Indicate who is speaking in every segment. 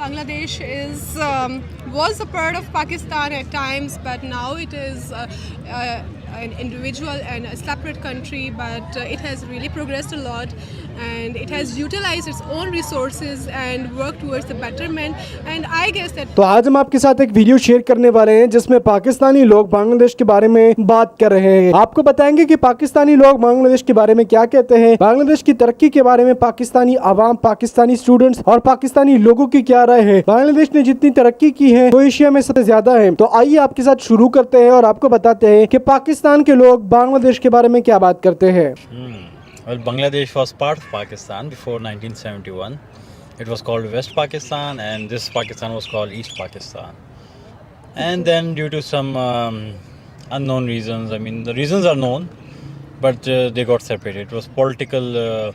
Speaker 1: Bangladesh is was a part of Pakistan at times, but now it is an individual and a separate country. But it has really progressed a lot, and it has utilized its own resources and worked towards the betterment. And I guess that.
Speaker 2: तो आज हम आपके साथ एक video share करने वाले हैं जिसमें पाकिस्तानी लोग बांग्लादेश के बारे में बात कर रहे हैं। आपको बताएंगे कि पाकिस्तानी लोग बांग्लादेश के बारे में क्या कहते हैं, बांग्लादेश की तरक्की के बारे में पाकिस्तानी आवाम, पाकिस्तानी स्टूडेंट्स और पाकिस्तानी लोगों की क्या राय है। बांग्लादेश ने जितनी तरक्की की है वो एशिया में सबसे ज्यादा है। तो आइए आपके साथ शुरू करते हैं और आपको बताते हैं कि पाकिस्तान के लोग बांग्लादेश के बारे में क्या बात करते हैं।
Speaker 3: Well, Bangladesh was part of Pakistan before 1971. It was called West Pakistan, and this Pakistan was called East Pakistan. And then, due to some unknown reasons, I mean, the reasons are known, but they got separated. It was political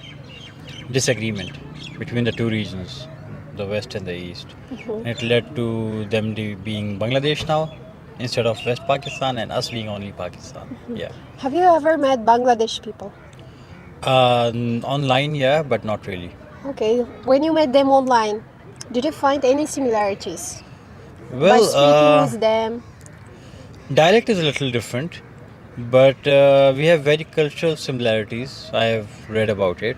Speaker 3: disagreement between the two regions, the West and the East. And it led to them being Bangladesh now instead of West Pakistan, and us being only Pakistan. Yeah.
Speaker 4: Have you ever met Bangladesh people?
Speaker 3: Online, yeah, but not really.
Speaker 4: Okay, when you met them online, did you find any similarities by
Speaker 3: Well,
Speaker 4: speaking with them?
Speaker 3: dialect is a little different, but we have very cultural similarities. I have read about it,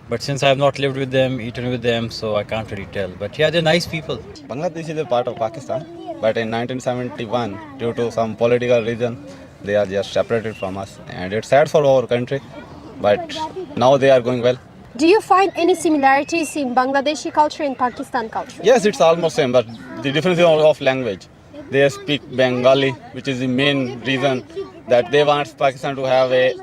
Speaker 3: but since I have not lived with them, eaten with them, so I can't really tell. But yeah, they're nice people.
Speaker 5: Bangladesh is a part of Pakistan, but in 1971, due to some political reason, they are just separated from us, and it's sad for our country. But now they are going well.
Speaker 4: Do you find any similarities in Bangladeshi culture and Pakistan culture?
Speaker 5: Yes, it's almost same, but the difference is of language. They speak Bengali, which is the main reason that they want Pakistan to have a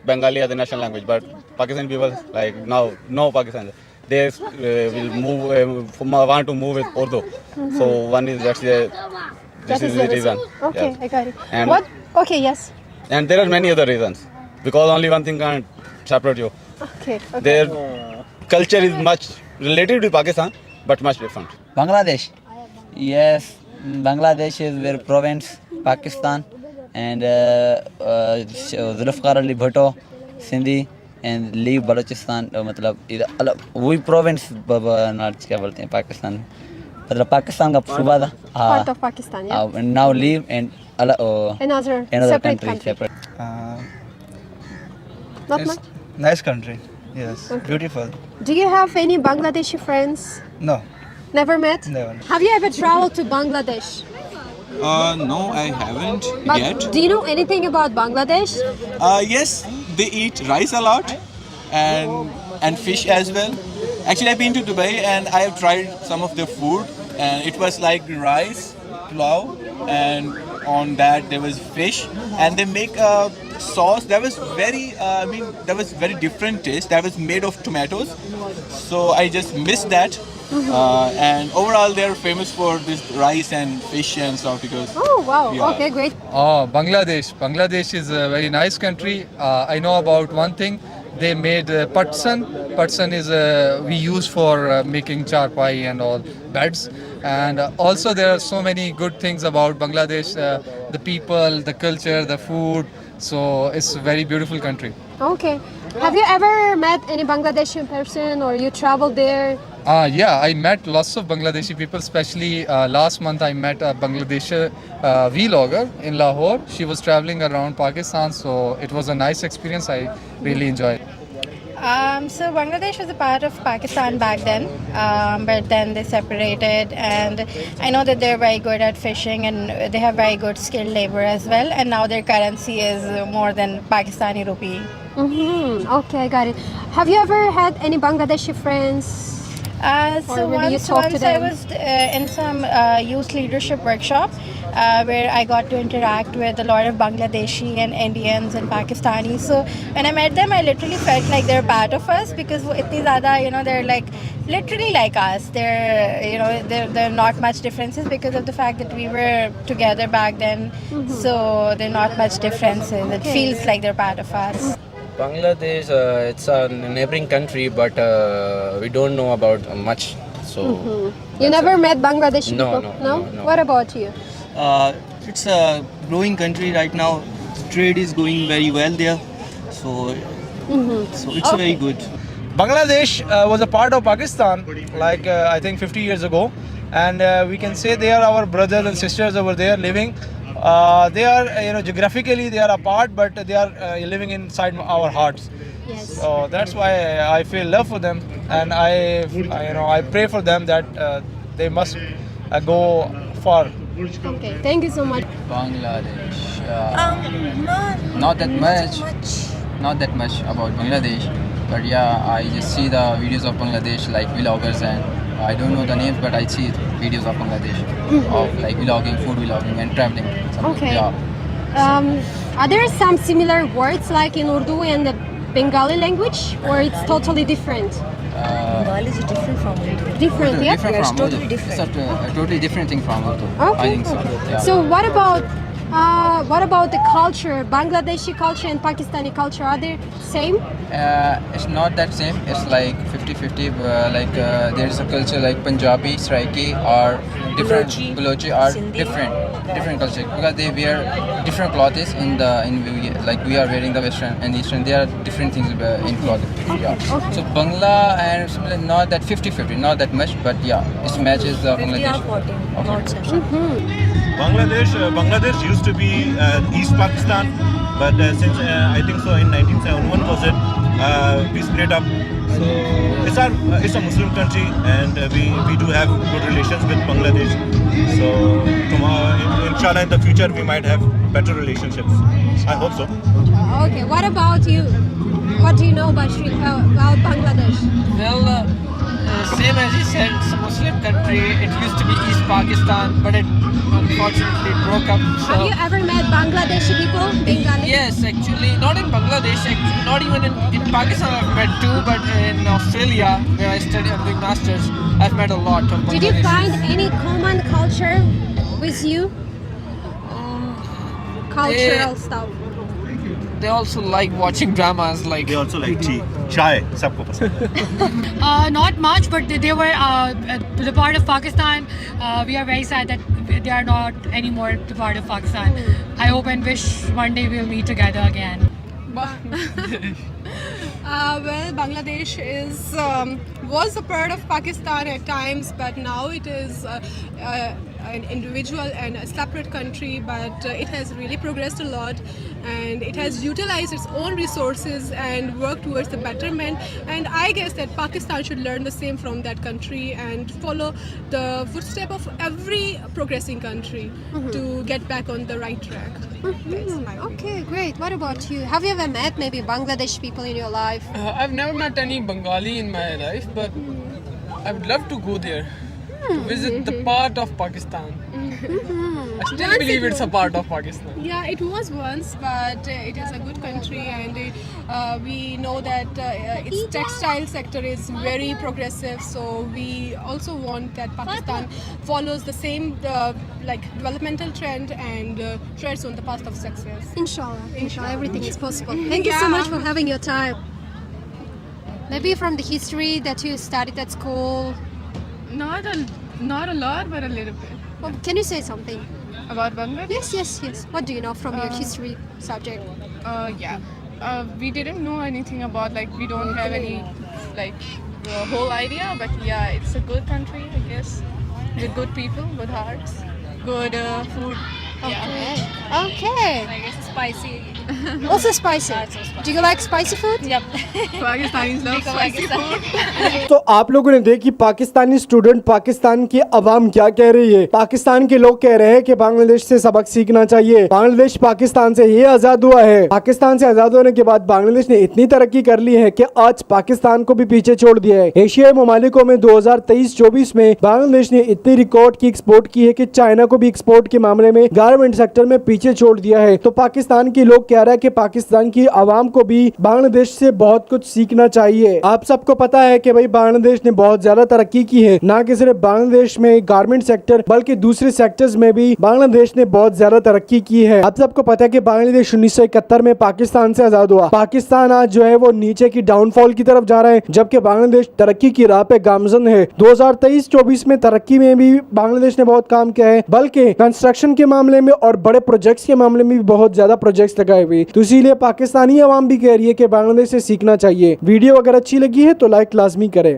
Speaker 5: Bengali as a national language. But Pakistan people like now no Pakistan. They will move want to move with Urdu. So one is this is the reason.
Speaker 4: Okay,
Speaker 5: Yeah.
Speaker 4: I got it.
Speaker 5: And-
Speaker 4: What? Okay, yes.
Speaker 5: And there are many other reasons because only one thing can't separate you.
Speaker 4: Okay, okay.
Speaker 5: Their culture is much related to Pakistan, but much different.
Speaker 6: Bangladesh. Yes, Bangladesh is their province, Pakistan, and Zulfikar Ali Bhutto, Sindhi, and leave Balochistan. मतलब इधर अलग वही province north क्या बोलते हैं पाकिस्तान में, मतलब पाकिस्तान का सूबा था।
Speaker 4: Part of Pakistan, yeah.
Speaker 6: And now leave and
Speaker 4: Another separate country.
Speaker 6: separate.
Speaker 4: Not
Speaker 7: It's
Speaker 4: much.
Speaker 7: nice country. Yes, beautiful.
Speaker 4: Do you have any Bangladeshi friends?
Speaker 7: No,
Speaker 4: Never met?
Speaker 7: never.
Speaker 4: Have you ever traveled to Bangladesh?
Speaker 8: No, I haven't
Speaker 4: But
Speaker 8: yet.
Speaker 4: do you know anything about Bangladesh?
Speaker 8: Yes, they eat rice a lot and fish as well. Actually, I've been to Dubai and I have tried some of their food, and it was like rice, pulao, and on that there was fish, and they make a sauce that was very, that was very different taste. That was made of tomatoes, so I just missed that. And overall, they're famous for this rice and fish and stuff because.
Speaker 4: Oh, wow.
Speaker 8: Yeah.
Speaker 4: Okay, great.
Speaker 9: Oh, Bangladesh. Bangladesh is a very nice country. I know about one thing. They made patsan. Patsan is we use for making charpai and all beds. And also there are so many good things about Bangladesh. The people, the culture, the food. So it's a very beautiful country.
Speaker 4: Okay. Have you ever met any Bangladeshi person or you traveled there?
Speaker 9: Yeah, I met lots of Bangladeshi people, especially last month I met a Bangladeshi vlogger in Lahore. She was traveling around Pakistan, so it was a nice experience. I really enjoyed it.
Speaker 10: So Bangladesh was a part of Pakistan back then, but then they separated, and I know that they're very good at fishing and they have very good skilled labor as well, and now their currency is more than Pakistani rupee.
Speaker 4: Okay, I got it. Have you ever had any Bangladeshi friends?
Speaker 10: So
Speaker 4: maybe you
Speaker 10: once
Speaker 4: talk to
Speaker 10: I
Speaker 4: them?
Speaker 10: was in some youth leadership workshop where I got to interact with a lot of Bangladeshi and Indians and Pakistanis. So when I met them, I literally felt like they're part of us because itni zyada, they're like literally like us. They're not much differences because of the fact that we were together back then. So there are not much differences. It feels like they're part of us.
Speaker 11: Bangladesh, it's a neighboring country, but we don't know about much. So
Speaker 4: You never met Bangladeshi
Speaker 11: No,
Speaker 4: people?
Speaker 11: no.
Speaker 4: What about you?
Speaker 7: It's a growing country right now. Trade is going very well there, so it's very good.
Speaker 12: Bangladesh was a part of Pakistan, like I think 50 years ago, and we can say they are our brothers and sisters over there living. They are, geographically they are apart, but they are living inside our hearts.
Speaker 4: Yes.
Speaker 12: So that's why I feel love for them, and I pray for them that they must go far.
Speaker 4: Okay, thank you so much.
Speaker 6: Bangladesh. Not that much. Not that much about Bangladesh, but yeah, I just see the videos of Bangladesh like vloggers, and I don't know the names, but I see videos of Bangladesh of like vlogging, food vlogging, and traveling.
Speaker 4: Okay.
Speaker 6: Yeah.
Speaker 4: Are there some similar words like in Urdu and the Bengali language, or it's totally different?
Speaker 13: Bengali is different from Urdu.
Speaker 4: Different,
Speaker 6: Urdu,
Speaker 4: yeah?
Speaker 6: different
Speaker 13: Yes,
Speaker 6: from
Speaker 13: totally
Speaker 6: Urdu.
Speaker 13: different.
Speaker 6: It's a totally different thing from Urdu.
Speaker 4: Okay.
Speaker 6: I think so. Yeah.
Speaker 4: So what about the culture? Bangladeshi culture and Pakistani culture, are they same?
Speaker 6: It's not that same. It's like 50-50. There is a culture like Punjabi, Saraiki, or different. Balochi are
Speaker 13: Sindhi.
Speaker 6: different culture because they wear different clothes like we are wearing the Western and Eastern. There are different things in clothing. Yeah.
Speaker 4: Okay.
Speaker 6: So Bangla and similar, not that 50-50, not that much, but yeah, it matches the
Speaker 13: 50 or
Speaker 6: Bangladesh.
Speaker 13: 40,
Speaker 6: Okay.
Speaker 13: not such.
Speaker 14: Bangladesh used to be East Pakistan, but since I think so in 1971 was it, we split up. So it's a Muslim country, and we do have good relations with Bangladesh. So inshallah in the future we might have better relationships. I hope so.
Speaker 4: Okay, what about you? What do you know about Bangladesh?
Speaker 7: Well, same as you said, it's a Muslim country. It used to be East Pakistan, but it unfortunately broke up. So
Speaker 4: Have you ever met Bangladeshi people? Bengali?
Speaker 7: yes, actually, not in Bangladesh, not even in Pakistan I've met two, but in Australia, where I study, I'm doing masters, I've met a lot of Bangladesh.
Speaker 4: Did you find any common culture with you? Cultural stuff.
Speaker 7: They also like watching dramas, like
Speaker 14: They also like tea, chai, sabko pasand.
Speaker 10: Not much, but they were the part of Pakistan. We are very sad that they are not anymore the part of Pakistan. I hope and wish one day we'll meet together again.
Speaker 1: Well, Bangladesh was a part of Pakistan at times, but now it is an individual and a separate country. But it has really progressed a lot, and it has utilized its own resources and worked towards the betterment. And I guess that Pakistan should learn the same from that country and follow the footstep of every progressing country to get back on the right track. That's my opinion.
Speaker 4: Okay, great. What about you? Have you ever met maybe Bangladeshi people in your life?
Speaker 7: I've never met any Bengali in my life, but I would love to go there to visit the part of Pakistan. I still believe it's a part of Pakistan.
Speaker 1: Yeah, it was once, but it is a good country, and we know that its textile sector is very progressive. So we also want that Pakistan follows the same developmental trend and treads on the path of success.
Speaker 4: Inshallah, everything is possible. Thank you so much for having your time. Maybe from the history that you studied at school.
Speaker 1: Not a lot, but a little bit.
Speaker 4: Well, can you say something?
Speaker 1: About Bangladesh?
Speaker 4: Yes. What do you know from your history subject?
Speaker 1: We didn't know anything about, we don't have any whole idea, but yeah, it's a good country, I guess, with good people, good hearts, good food.
Speaker 4: Okay.
Speaker 1: I guess spicy.
Speaker 4: Also spicy. Do you like spicy food?
Speaker 1: Yep. Pakistanis love spicy food.
Speaker 2: तो आप लोगों ने देखी Pakistani student Pakistan की आवाम क्या कह रही है। पाकिस्तान के लोग कह रहे हैं कि बांग्लादेश से सबक सीखना चाहिए। बांग्लादेश पाकिस्तान से ही आजाद हुआ है। पाकिस्तान से आजाद होने के बाद बांग्लादेश ने इतनी तरक्की कर ली है कि आज पाकिस्तान को भी पीछे छोड़ दिया है। एशियाई ममालिकों में 2023-24 में बांग्लादेश ने इतनी रिकॉर्ड की एक्सपोर्ट की है कि चाइना को भी एक्सपोर्ट के मामले में गारमेंट सेक्टर में पीछे छोड़ दिया है। तो पाकिस्तान के लोग कह रहा है कि पाकिस्तान की आवाम को भी बांग्लादेश से बहुत कुछ सीखना चाहिए। आप सबको पता है कि भाई बांग्लादेश ने बहुत ज्यादा तरक्की की है। ना कि सिर्फ बांग्लादेश में गारमेंट सेक्टर बल्कि दूसरे सेक्टर्स में भी बांग्लादेश ने बहुत ज्यादा तरक्की की है। आप सबको पता है कि बांग्लादेश 1971 में पाकिस्तान से आजाद हुआ। पाकिस्तान आज जो है वो नीचे की डाउनफॉल की तरफ जा रहा है, जबकि बांग्लादेश तरक्की की राह पे गामजन है। 2023-24 में तरक्की में भी बांग्लादेश ने बहुत काम किया है, बल्कि कंस्ट्रक्शन के मामले में और बड़े प्रोजेक्ट्स के मामले में भी बहुत ज्यादा प्रोजेक्ट्स लगाए। हुए, तो इसीलिए पाकिस्तानी अवाम भी कह रही है कि बांग्लादेश से सीखना चाहिए। वीडियो अगर अच्छी लगी है तो लाइक लाजमी करें।